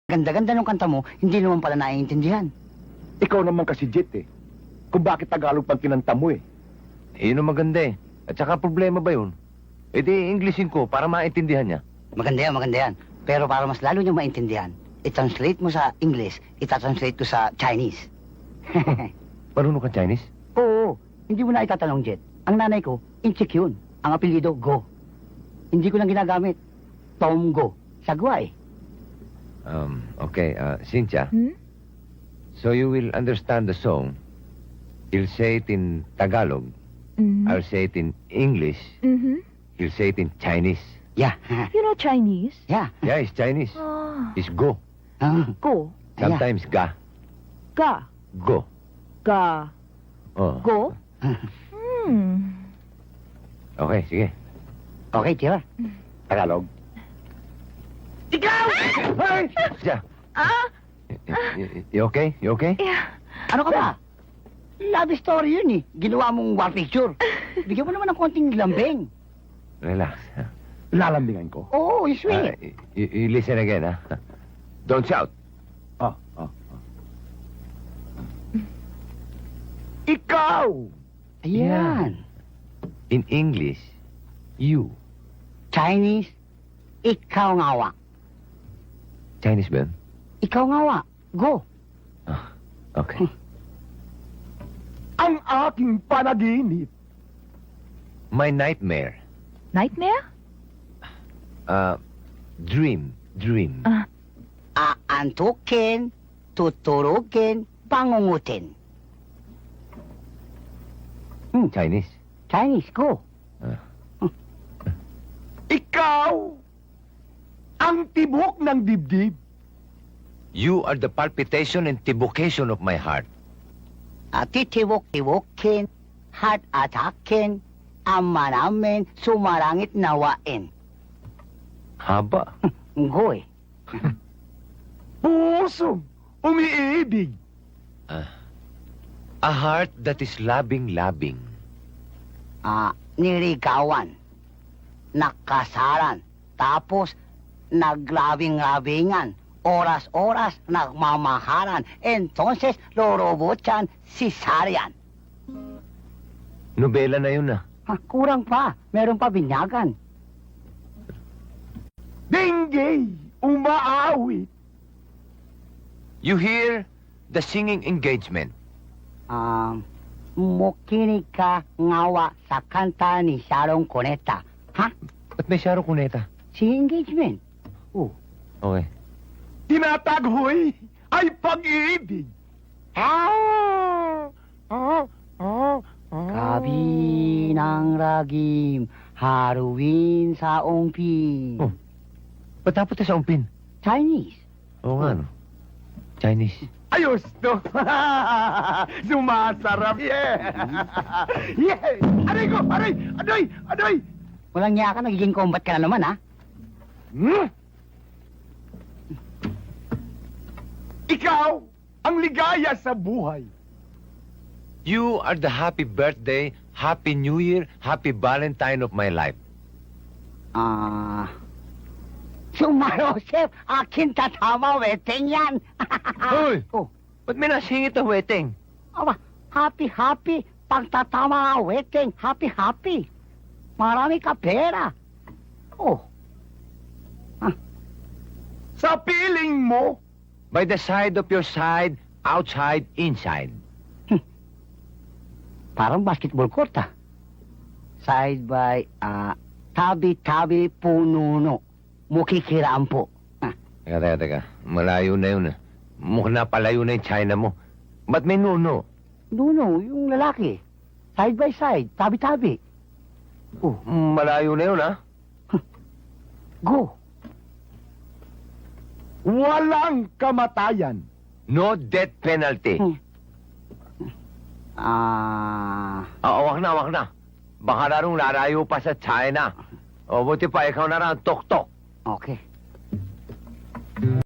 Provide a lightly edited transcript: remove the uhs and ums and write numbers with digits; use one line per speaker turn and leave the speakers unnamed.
Ganda-ganda ng kanta mo, hindi naman pala naiintindihan.
Ikaw naman kasi, Jet, eh. Kung bakit Tagalog pang kinanta mo, eh.
Yun ang maganda eh. At saka problema ba yun? E di Englishin ko para maintindihan niya.
Maganda yan. Pero para mas lalo niyang maintindihan, i-translate mo sa English, i-translate ko sa Chinese.
Marunong ka Chinese?
Oo, hindi mo na itatanong, Jet. Ang nanay ko, Inchik yun. Ang apelyido, Go. Hindi ko lang ginagamit. Tom Go. Sagwa eh.
Okay, Cynthia. So you will understand the song. He'll say it in Tagalog. I'll say it in English. He'll say it in Chinese.
Yeah.
You know Chinese?
Yeah.
Yeah, it's Chinese.
Ah.
It's go.
Go.
Sometimes ga.
Ga.
Go.
Ga.
Oh.
Go.
Okay, sige.
Okay, tira.
Tagalog.
Ikaw!
Ay!
Siya.
Ah?
You okay? You okay?
Yeah.
Ano ka ba? Love story yun eh. Ginawa mong war picture. Bigyan mo naman ng konting lambing.
Relax.
Lalambingan ko.
Oo, you swing it.
You listen again, ha? Don't shout.
Ah. Ikaw!
Ayan.
In English, you.
Chinese, ikaw ngawa.
Chinese ba yun?
Ikaw ngawa. Go.
Ah, okay.
Ang aking panaginip.
My nightmare.
Nightmare?
Dream.
Aantukin, tuturugin, pangungutin.
Chinese.
Chinese, go.
Ikaw! Ang tibok ng dibdib.
You are the palpitation and tibucation of my heart.
Titibok-tibokin, heart attackin, ama namin, sumarangit nawain.
Haba.
Go eh.
Pusong umiibig.
A heart that is labing.
Niligawan, nakasaran, tapos naglabing-labingan, oras-oras nagmamahalan, entonces lorobotyan si Sarian.
Nobela na yun ah.
Kurang pa, meron pa binyagan.
Dinggay, umaawit.
You hear the singing engagement.
Mukinig ka ngawa sa kanta ni Sharon Cuneta. Ha?
Ba't may Sharo Cuneta?
Si engagement. Oh.
Okay.
Tinataghoy ay pag-ibig.
Gabi ng ragim, haruin sa ongpin.
Oh. Ba't dapat sa umpin?
Chinese.
Oo nga, no? Chinese.
Ayos, no? Sumasarap, yeah! Yeah! Aray ko! Aray! Aray!
Walang niya ka, nagiging combat ka na naman, ha?
Hmm? Ikaw ang ligaya sa buhay.
You are the happy birthday, happy new year, happy Valentine of my life.
Sumarosep, akin tatama, wedding yan.
Hoy!
Oh,
Ba't may nasingit na wedding?
aba, happy, pagtatama, wedding, happy. Marami ka pera. Oh,
Sa piling mo,
By the side of your side, outside, inside.
parang basketball court, ah. Side by, tabi, pununo, mukikiraan po.
Teka. Malayo na yun. Mukhang napalayo na yung China mo. Ba't may nuno?
Nuno, yung lalaki. Side by side, tabi. Oh,
Malayo na yun, ha?
go.
walang kamatayan.
No death penalty. Wag na. Baka larong larayo pa sa China. O, buti pa, ikaw na lang, tok-tok.
Okay.